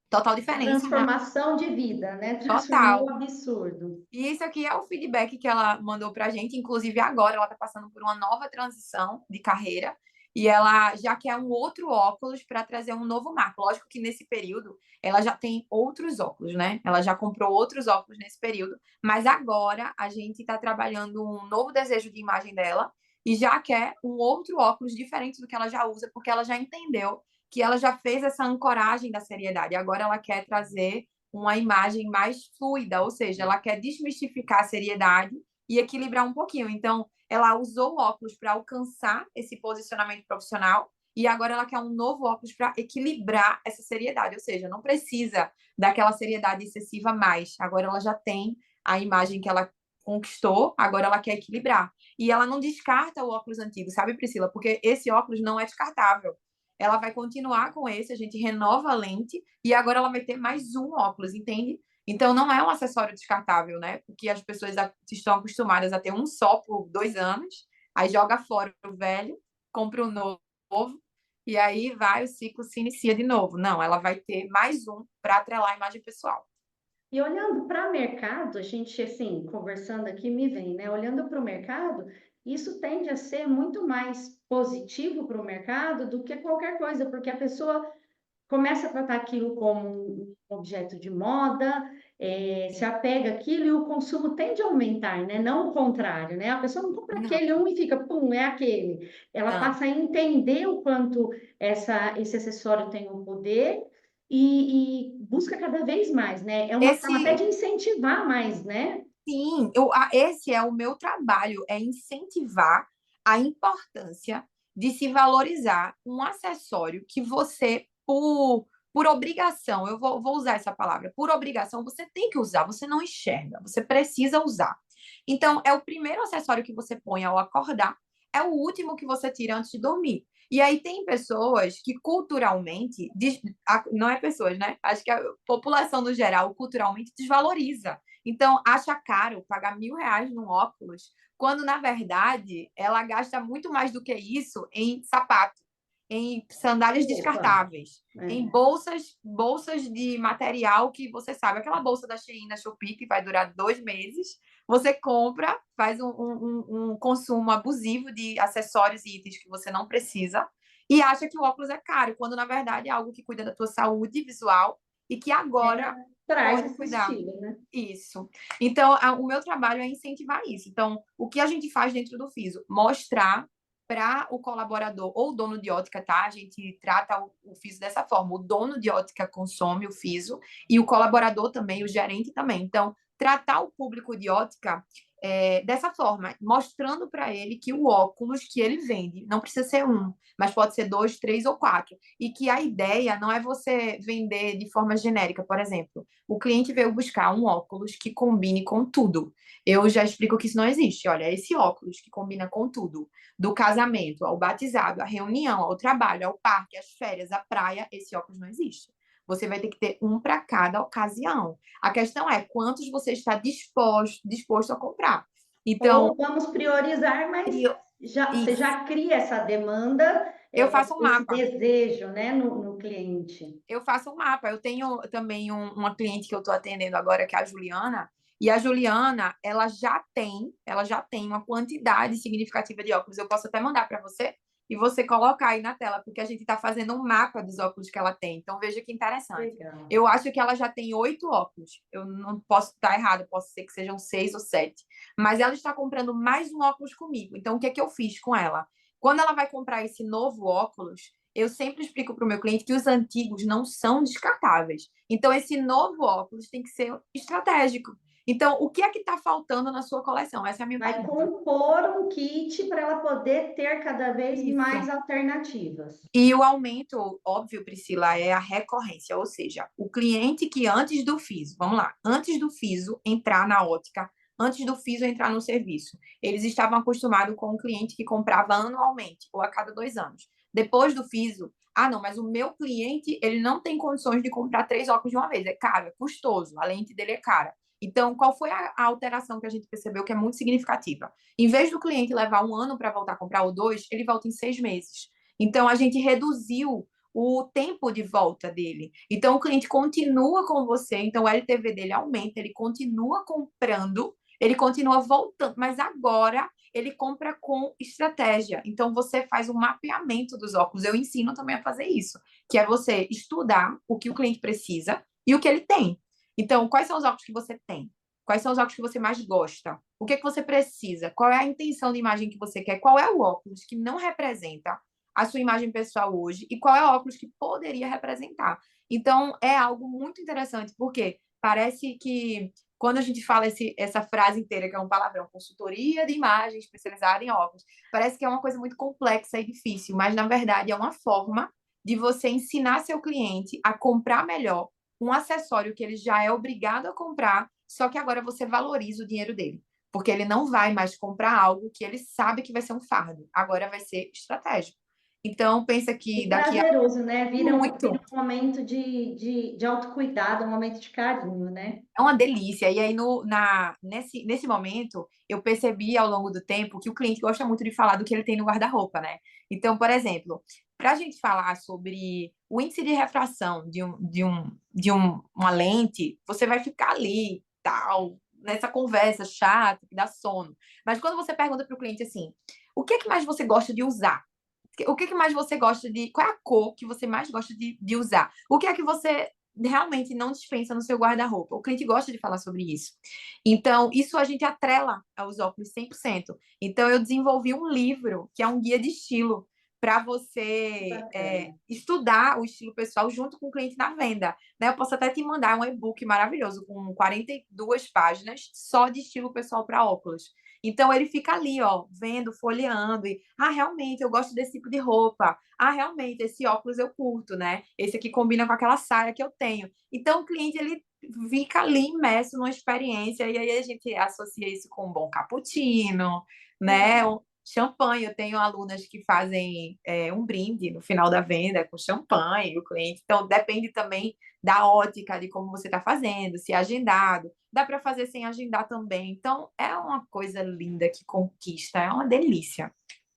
total A diferença na transformação de vida, né? Transformou total. absurdo. E isso aqui é o feedback que ela mandou para a gente. Inclusive, agora ela está passando por uma nova transição de carreira e ela já quer um outro óculos para trazer um novo marco. Lógico que nesse período ela já tem outros óculos, né? Ela já comprou outros óculos nesse período, mas agora a gente está trabalhando um novo desejo de imagem dela e já quer um outro óculos diferente do que ela já usa, porque ela já entendeu que ela já fez essa ancoragem da seriedade. Agora ela quer trazer uma imagem mais fluida, ou seja, ela quer desmistificar a seriedade e equilibrar um pouquinho. Então, ela usou o óculos para alcançar esse posicionamento profissional e agora ela quer um novo óculos para equilibrar essa seriedade, ou seja, não precisa daquela seriedade excessiva mais. Agora ela já tem a imagem que ela conquistou, agora ela quer equilibrar. E ela não descarta o óculos antigo, sabe, Priscila? Porque esse óculos não é descartável. Ela vai continuar com esse, a gente renova a lente e agora ela vai ter mais um óculos, entende? Então não é um acessório descartável, né? Porque as pessoas estão acostumadas a ter um só por 2 anos, aí joga fora o velho, compra o novo, e aí vai, o ciclo se inicia de novo. Não, ela vai ter mais um para atrelar a imagem pessoal. E olhando para o mercado, a gente, assim, conversando aqui, me vem, né? Olhando para o mercado, isso tende a ser muito mais positivo para o mercado do que qualquer coisa, porque a pessoa começa a tratar aquilo como um objeto de moda se apega àquilo e o consumo tende a aumentar, né? Não o contrário, né? A pessoa não compra Não, aquele um e fica, pum, é aquele. Ela não. passa a entender o quanto esse acessório tem um poder e busca cada vez mais, né? É uma forma até Esse, de incentivar mais, né? sim, esse é o meu trabalho, é incentivar a importância de se valorizar um acessório que você, por obrigação, vou usar essa palavra, por obrigação, você tem que usar, você não enxerga, você precisa usar. Então, é o primeiro acessório que você põe ao acordar, é o último que você tira antes de dormir. E aí tem pessoas que culturalmente, não é pessoas, né? Acho que a população no geral culturalmente desvaloriza. Então, acha caro pagar R$ 1.000 num óculos, quando, na verdade, ela gasta muito mais do que isso em sapato, em sandálias Opa, descartáveis, em é. bolsas de material que você sabe, aquela bolsa da Shein, da Shopee, que vai durar 2 meses, você compra, faz um consumo abusivo de acessórios e itens que você não precisa, e acha que o óculos é caro, quando, na verdade, é algo que cuida da tua saúde visual e que agora Traz pode esse cuidar. estilo, né? Isso. Então, o meu trabalho é incentivar isso. Então, o que a gente faz dentro do FISO? Mostrar para o colaborador ou o dono de ótica, tá? A gente trata o FISO dessa forma. O dono de ótica consome o FISO e o colaborador também, o gerente também. Então, tratar o público de ótica dessa forma, mostrando para ele que o óculos que ele vende não precisa ser um, mas pode ser dois, três ou quatro. E que a ideia não é você vender de forma genérica, por exemplo. O cliente veio buscar um óculos que combine com tudo. Eu já explico que isso não existe. Olha, esse óculos que combina com tudo, do casamento ao batizado, à reunião, ao trabalho, ao parque, às férias, à praia, esse óculos não existe. Você vai ter que ter um para cada ocasião. A questão é quantos você está disposto a comprar. Então, Ou vamos priorizar, mas eu, você isso, já cria essa demanda, eu faço um esse mapa. desejo, né, no cliente. Eu faço um mapa. Eu tenho também uma cliente que eu estou atendendo agora, que é a Juliana, e a Juliana, ela já tem uma quantidade significativa de óculos. Eu posso até mandar para você e você colocar aí na tela, porque a gente está fazendo um mapa dos óculos que ela tem. Então veja que interessante. Legal. Eu acho que ela já tem 8 óculos. Eu não posso estar errado, pode ser que sejam 6 ou 7. Mas ela está comprando mais um óculos comigo. Então o que é que eu fiz com ela? Quando ela vai comprar esse novo óculos, eu sempre explico para o meu cliente que os antigos não são descartáveis. Então, esse novo óculos tem que ser estratégico. Então, o que é que está faltando na sua coleção? Essa é a minha Vai pergunta. compor um kit para ela poder ter cada vez mais Isso. alternativas. E o aumento, óbvio, Priscila, é a recorrência, ou seja, o cliente que antes do FISO, vamos lá, antes do FISO entrar na ótica, antes do FISO entrar no serviço, eles estavam acostumados com o cliente que comprava anualmente ou a cada 2 anos. Depois do FISO, não, mas o meu cliente, ele não tem condições de comprar 3 óculos de uma vez, é caro, é custoso, a lente dele é cara. Então, qual foi a alteração que a gente percebeu que é muito significativa? Em vez do cliente levar 1 ano para voltar a comprar o dois, ele volta em 6 meses. Então, a gente reduziu o tempo de volta dele. Então, o cliente continua com você, então o LTV dele aumenta, ele continua comprando, ele continua voltando, mas agora ele compra com estratégia. Então, você faz um mapeamento dos óculos. Eu ensino também a fazer isso, que é você estudar o que o cliente precisa e o que ele tem. Então, quais são os óculos que você tem? Quais são os óculos que você mais gosta? O que é que você precisa? Qual é a intenção de imagem que você quer? Qual é o óculos que não representa a sua imagem pessoal hoje e qual é o óculos que poderia representar. Então, é algo muito interessante, porque parece que quando a gente fala essa frase inteira, que é um palavrão, consultoria de imagem especializada em óculos, parece que é uma coisa muito complexa e difícil, mas na verdade é uma forma de você ensinar seu cliente a comprar melhor um acessório que ele já é obrigado a comprar, só que agora você valoriza o dinheiro dele. Porque ele não vai mais comprar algo que ele sabe que vai ser um fardo. Agora vai ser estratégico. Então, pensa que E daqui a prazeroso, né? Vira muito um momento de autocuidado, um momento de carinho, né? é uma delícia. E aí, nesse momento, eu percebi ao longo do tempo que o cliente gosta muito de falar do que ele tem no guarda-roupa, né? Então, por exemplo, para a gente falar sobre o índice de refração uma lente, você vai ficar ali, tal, nessa conversa chata, que dá sono. Mas quando você pergunta para o cliente assim, o que é que mais você gosta de usar? O que é que mais você gosta de. Qual é a cor que você mais gosta de usar? O que é que você realmente não dispensa no seu guarda-roupa. O cliente gosta de falar sobre isso. Então, isso a gente atrela aos óculos 100%. Então, eu desenvolvi um livro, que é um guia de estilo, para você Bacana. estudar o estilo pessoal junto com o cliente na venda. Né? Eu posso até te mandar um e-book maravilhoso, com 42 páginas, só de estilo pessoal para óculos. Então, ele fica ali, ó, vendo, folheando, e, realmente, eu gosto desse tipo de roupa. Realmente, esse óculos eu curto, né? Esse aqui combina com aquela saia que eu tenho. Então, o cliente, ele fica ali imerso numa experiência, e aí a gente associa isso com um bom cappuccino, né? Legal. Um champanhe. Eu tenho alunas que fazem um brinde no final da venda com champanhe, o cliente. Então, depende também da ótica de como você está fazendo, se é agendado. Dá para fazer sem agendar também. Então, é uma coisa linda que conquista, é uma delícia.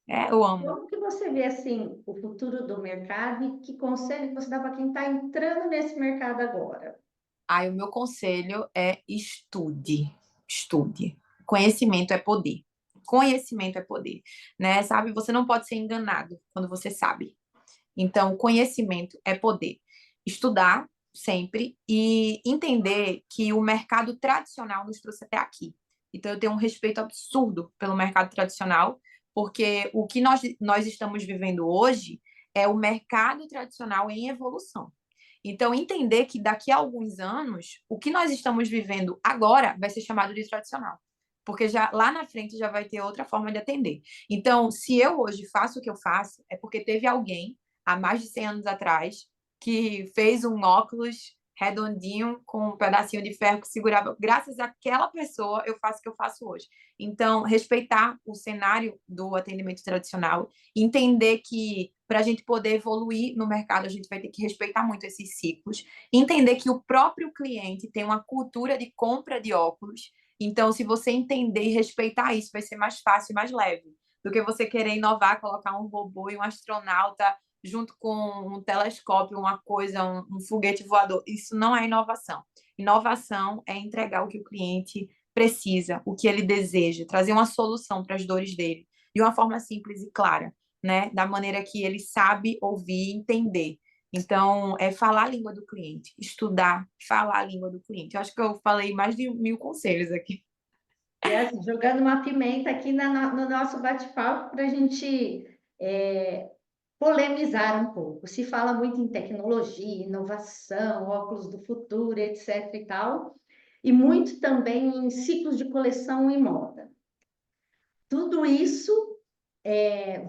Eu amo. Como que você vê assim o futuro do mercado e que conselho que você dá para quem está entrando nesse mercado agora? O meu conselho é estude, estude. Conhecimento é poder. Conhecimento é poder, né? Sabe, você não pode ser enganado quando você sabe. Então, conhecimento é poder. Estudar sempre e entender que o mercado tradicional nos trouxe até aqui. Então, eu tenho um respeito absurdo pelo mercado tradicional, porque o que nós estamos vivendo hoje é o mercado tradicional em evolução. Então, entender que daqui a alguns anos, o que nós estamos vivendo agora vai ser chamado de tradicional. Porque já lá na frente já vai ter outra forma de atender. Então, se eu hoje faço o que eu faço, é porque teve alguém há mais de 100 anos atrás que fez um óculos redondinho com um pedacinho de ferro que segurava. Graças àquela pessoa, eu faço o que eu faço hoje. Então, respeitar o cenário do atendimento tradicional, entender que para a gente poder evoluir no mercado, a gente vai ter que respeitar muito esses ciclos, entender que o próprio cliente tem uma cultura de compra de óculos. Então, se você entender e respeitar isso, vai ser mais fácil e mais leve do que você querer inovar, colocar um robô e um astronauta junto com um telescópio, uma coisa, um foguete voador. Isso não é inovação. Inovação é entregar o que o cliente precisa, o que ele deseja, trazer uma solução para as dores dele, de uma forma simples e clara, né? Da maneira que ele sabe ouvir e entender. Então, é falar a língua do cliente, estudar, falar a língua do cliente. Eu acho que eu falei mais de 1000 conselhos aqui. E assim, jogando uma pimenta aqui no nosso bate-papo para a gente polemizar um pouco. Se fala muito em tecnologia, inovação, óculos do futuro, etc. e tal, e muito também em ciclos de coleção e moda. Tudo isso, é,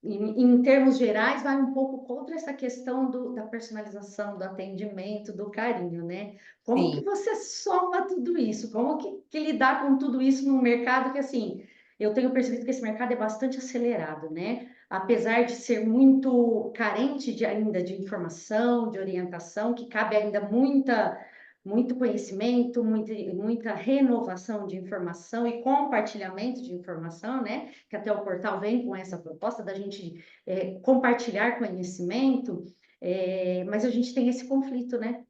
em termos gerais, vai um pouco contra essa questão da personalização, do atendimento, do carinho, né? Como que Sim. você soma tudo isso? Como que lidar com tudo isso num mercado que, assim, eu tenho percebido que esse mercado é bastante acelerado, né? Apesar de ser muito carente ainda de informação, de orientação, que cabe ainda muito conhecimento, muita renovação de informação e compartilhamento de informação, né? Que até o portal vem com essa proposta da gente compartilhar conhecimento, mas a gente tem esse conflito, né?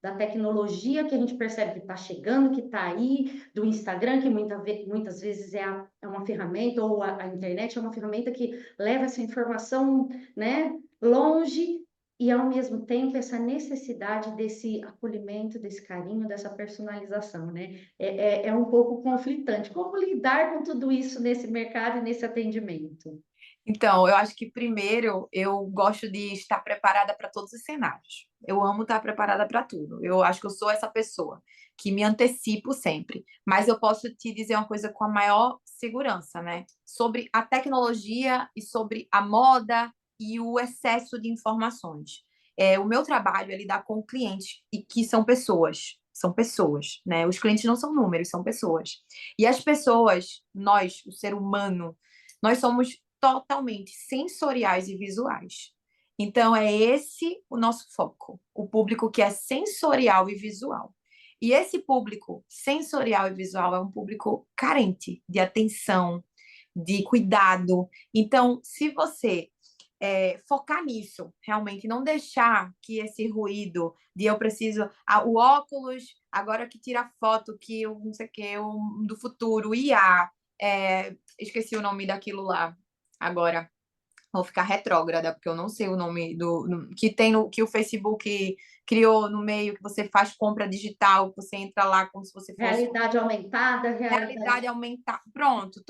Da tecnologia que a gente percebe que está chegando, que está aí, do Instagram, que muitas vezes é uma ferramenta, ou a internet é uma ferramenta que leva essa informação, né, longe, e ao mesmo tempo essa necessidade desse acolhimento, desse carinho, dessa personalização, né? É um pouco conflitante. Como lidar com tudo isso nesse mercado e nesse atendimento? Então, eu acho que primeiro eu gosto de estar preparada para todos os cenários. Eu amo estar preparada para tudo. Eu acho que eu sou essa pessoa que me antecipo sempre. Mas eu posso te dizer uma coisa com a maior segurança, né? Sobre a tecnologia e sobre a moda e o excesso de informações. O meu trabalho é lidar com clientes e que são pessoas. São pessoas, né? Os clientes não são números, são pessoas. E as pessoas, nós, o ser humano, nós somos totalmente sensoriais e visuais. Então, é esse o nosso foco, o público que é sensorial e visual. E esse público sensorial e visual é um público carente de atenção, de cuidado. Então, se você focar nisso, realmente, não deixar que esse ruído de eu preciso, o óculos, agora que tira foto, que eu não sei o que, do futuro, o IA, esqueci o nome daquilo lá agora. Vou ficar retrógrada, porque eu não sei o nome que tem no que o Facebook criou no meio, que você faz compra digital, que você entra lá como se você fosse Realidade aumentada, realidade. realidade aumentar. Pronto,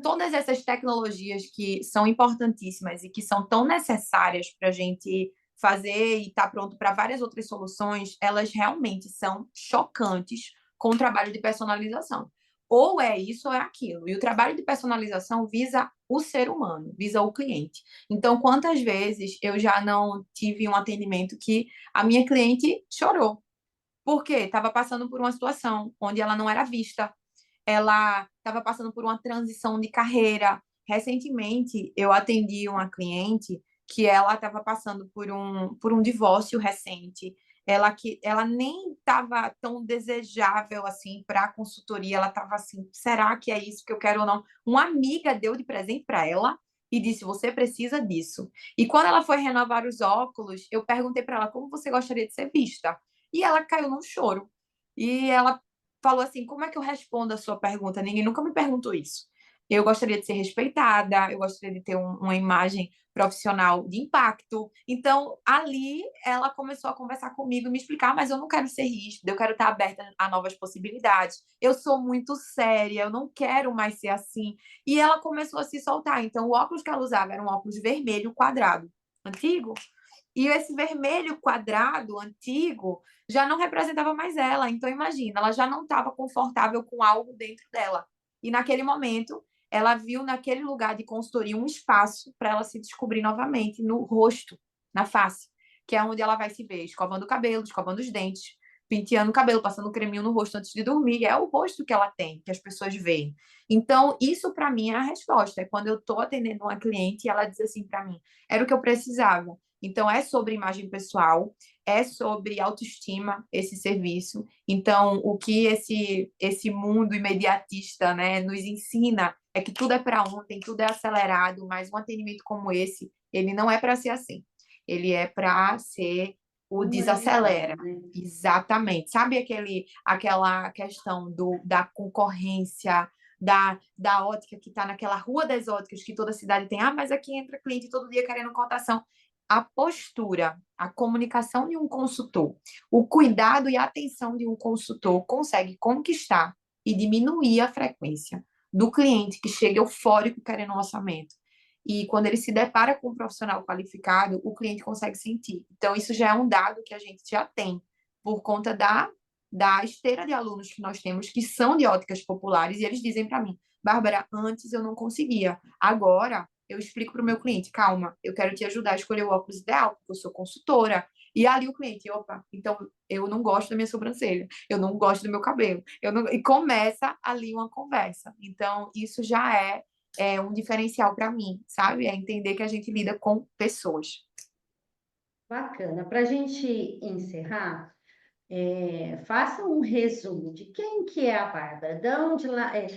todas essas tecnologias que são importantíssimas e que são tão necessárias para a gente fazer e estar tá pronto para várias outras soluções, elas realmente são chocantes com o trabalho de personalização. Ou é isso ou é aquilo. E o trabalho de personalização visa o ser humano, visa o cliente. Então, quantas vezes eu já não tive um atendimento que a minha cliente chorou, porque estava passando por uma situação onde ela não era vista, ela estava passando por uma transição de carreira. Recentemente, eu atendi uma cliente que ela estava passando por um divórcio recente. Ela nem estava tão desejável assim para a consultoria. Ela estava assim, será que é isso que eu quero ou não? Uma amiga deu de presente para ela e disse: você precisa disso. E quando ela foi renovar os óculos, eu perguntei para ela como você gostaria de ser vista. E ela caiu num choro. E ela falou assim: como é que eu respondo a sua pergunta? Ninguém nunca me perguntou isso. Eu gostaria de ser respeitada, eu gostaria de ter uma imagem profissional de impacto. Então, ali ela começou a conversar comigo, me explicar, mas eu não quero ser rígida, eu quero estar aberta a novas possibilidades. Eu sou muito séria, eu não quero mais ser assim. E ela começou a se soltar. Então, o óculos que ela usava era um óculos vermelho quadrado, antigo. E esse vermelho quadrado antigo já não representava mais ela. Então, imagina, ela já não estava confortável com algo dentro dela. E naquele momento, ela viu naquele lugar de consultoria um espaço para ela se descobrir novamente no rosto, na face, que é onde ela vai se ver escovando o cabelo, escovando os dentes, penteando o cabelo, passando creminho no rosto antes de dormir. É o rosto que ela tem, que as pessoas veem. Então, isso para mim é a resposta. É quando eu estou atendendo uma cliente e ela diz assim para mim: era o que eu precisava. Então, é sobre imagem pessoal, é sobre autoestima esse serviço. Então, o que esse mundo imediatista, né, nos ensina é que tudo é para ontem, tudo é acelerado, mas um atendimento como esse, ele não é para ser assim. Ele é para ser o Humanizado, desacelera. né? Exatamente. Sabe aquela questão da concorrência, da ótica que está naquela rua das óticas que toda cidade tem? Ah, mas aqui entra cliente todo dia querendo cotação. A postura, a comunicação de um consultor, o cuidado e a atenção de um consultor consegue conquistar e diminuir a frequência do cliente que chega eufórico querendo um orçamento. E quando ele se depara com um profissional qualificado, o cliente consegue sentir. Então, isso já é um dado que a gente já tem por conta da esteira de alunos que nós temos, que são de óticas populares, e eles dizem para mim: Bárbara, antes eu não conseguia, agora eu explico para o meu cliente: calma, eu quero te ajudar a escolher o óculos ideal, porque eu sou consultora. E ali o cliente: opa, então eu não gosto da minha sobrancelha, eu não gosto do meu cabelo, eu não... e começa ali uma conversa. Então, isso já é um diferencial para mim, sabe? É entender que a gente lida com pessoas. Bacana. Para a gente encerrar, faça um resumo de quem que é a Bárbara, de onde ela é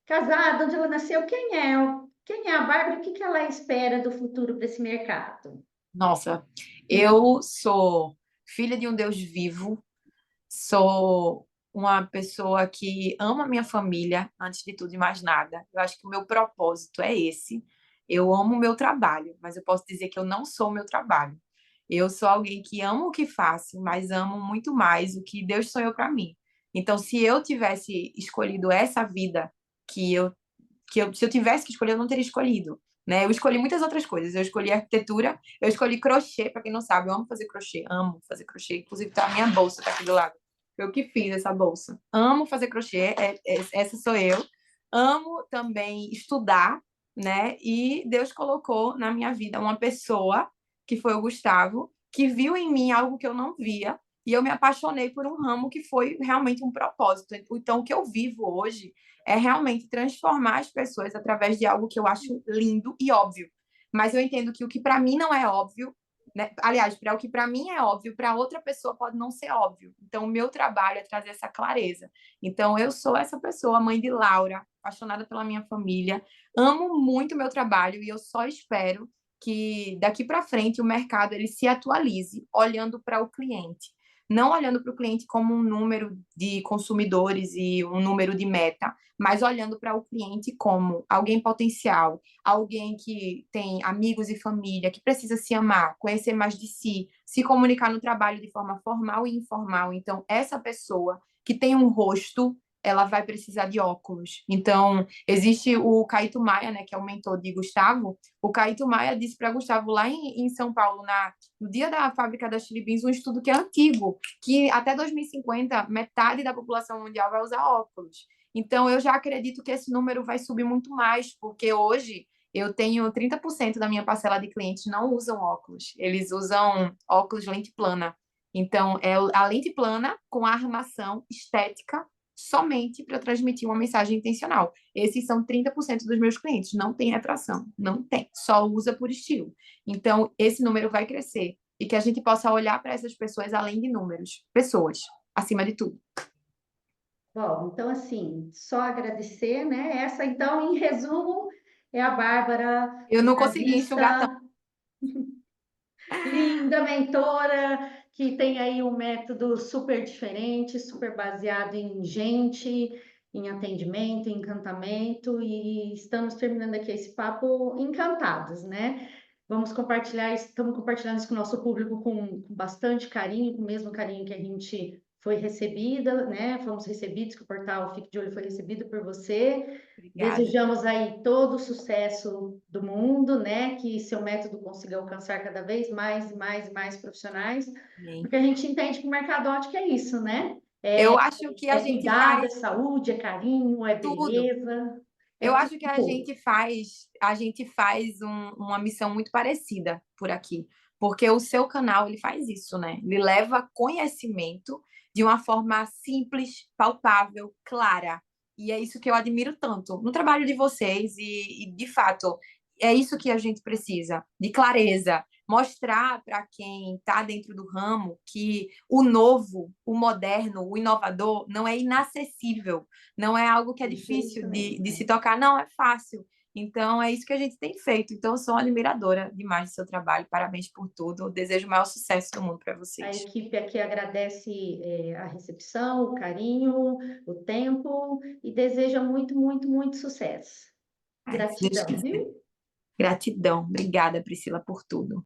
casada, onde ela nasceu, quem é a Bárbara e o que que ela espera do futuro para esse mercado. Nossa, eu sou filha de um Deus vivo, sou uma pessoa que ama a minha família, antes de tudo e mais nada. Eu acho que o meu propósito é esse. Eu amo o meu trabalho, mas eu posso dizer que eu não sou o meu trabalho. Eu sou alguém que amo o que faço, mas amo muito mais o que Deus sonhou para mim. Então, se eu tivesse escolhido essa vida que se eu tivesse que escolher, eu não teria escolhido, né? Eu escolhi muitas outras coisas. Eu escolhi arquitetura, eu escolhi crochê, para quem não sabe, eu amo fazer crochê, inclusive tá a minha bolsa tá aqui do lado. Eu que fiz essa bolsa. Amo fazer crochê, essa sou eu. Amo também estudar, né? E Deus colocou na minha vida uma pessoa, que foi o Gustavo, que viu em mim algo que eu não via, e eu me apaixonei por um ramo que foi realmente um propósito. Então, o que eu vivo hoje é realmente transformar as pessoas através de algo que eu acho lindo e óbvio. Mas eu entendo que o que para mim não é óbvio, né? Aliás, para o que para mim é óbvio, para outra pessoa pode não ser óbvio. Então, o meu trabalho é trazer essa clareza. Então, eu sou essa pessoa, mãe de Laura, apaixonada pela minha família, amo muito o meu trabalho e eu só espero que daqui para frente o mercado ele se atualize olhando para o cliente. não olhando para o cliente como um número de consumidores e um número de meta, mas olhando para o cliente como alguém potencial, alguém que tem amigos e família, que precisa se amar, conhecer mais de si, se comunicar no trabalho de forma formal e informal. Então, essa pessoa que tem um rosto, ela vai precisar de óculos. Então, existe o Caíto Maia, né, que é o mentor de Gustavo. O Caíto Maia disse para Gustavo lá em São Paulo, no dia da fábrica da Chili Beans, um estudo que é antigo, que até 2050, metade da população mundial vai usar óculos. Então, eu já acredito que esse número vai subir muito mais, porque hoje eu tenho 30% da minha parcela de clientes não usam óculos, eles usam óculos lente plana. Então, é a lente plana com a armação estética somente para transmitir uma mensagem intencional. Esses são 30% dos meus clientes, não tem retração, não tem, só usa por estilo. Então, esse número vai crescer e que a gente possa olhar para essas pessoas além de números, pessoas, acima de tudo. Bom, então, assim, só agradecer, né? Essa, então, em resumo, é a Bárbara, Eu não consegui enxugar tanto. jornalista, linda, mentora, que tem aí um método super diferente, super baseado em gente, em atendimento, em encantamento, e estamos terminando aqui esse papo encantados, né? Vamos compartilhar, estamos compartilhando isso com o nosso público com bastante carinho, com o mesmo carinho que a gente foi recebida, né? Fomos recebidos, que o portal Fique de Olho foi recebido por você. Obrigada. Desejamos aí todo o sucesso do mundo, né? Que seu método consiga alcançar cada vez mais e mais e mais profissionais, Amém. porque a gente entende que o mercado ótico é isso, né? Eu acho que a É gente cuidado, é faz saúde, é carinho, é tudo. beleza, é Eu tudo acho que um pouco. a gente faz uma missão muito parecida por aqui, porque o seu canal ele faz isso, né? Ele leva conhecimento de uma forma simples, palpável, clara. E é isso que eu admiro tanto no trabalho de vocês e de fato é isso que a gente precisa, de clareza, mostrar para quem está dentro do ramo que o novo, o moderno, o inovador não é inacessível, não é algo que é De jeito difícil nenhum, de se né? tocar, não, é fácil. Então, é isso que a gente tem feito. Então, eu sou admiradora demais do seu trabalho. Parabéns por tudo. Eu desejo o maior sucesso do mundo para A vocês. equipe aqui agradece a recepção, o carinho, o tempo e deseja muito, muito, muito sucesso. Ai, se Deus Gratidão, quiser. viu? Gratidão. Obrigada, Priscila, por tudo.